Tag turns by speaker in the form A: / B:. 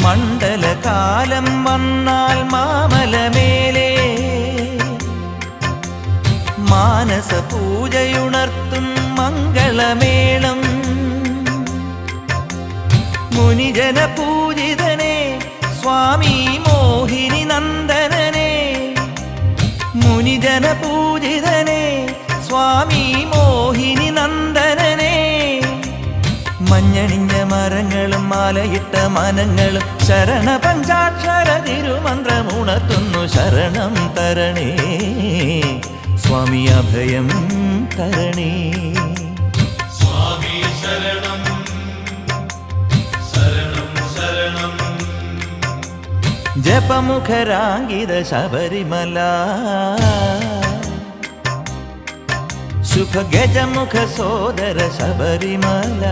A: മണ്ഡലകാലം വന്നാൽ മാമലമേലേ മാനസ പൂജയുണർത്തും മംഗളമേളം. മുനിജന പൂജിതനേ സ്വാമി മോഹിനി നന്ദനനേ, മുനിജന പൂജിതനേ സ്വാമി മോഹിനി നന്ദനനേ. മഞ്ഞണിഞ്ഞ മരങ്ങളും മാലയിട്ട മനങ്ങളും ശരണ പഞ്ചാക്ഷര തിരുമന്ത്രമുണർത്തുന്നു. ശരണം തരണേ സ്വാമി, അഭയം തരണേ
B: സ്വാമി. ശരണം ശരണം ശരണം.
A: ജപമുഖരാങ്കിത ശബരിമല, ശുഭ ഗജമുഖ സോദര ശബരിമല.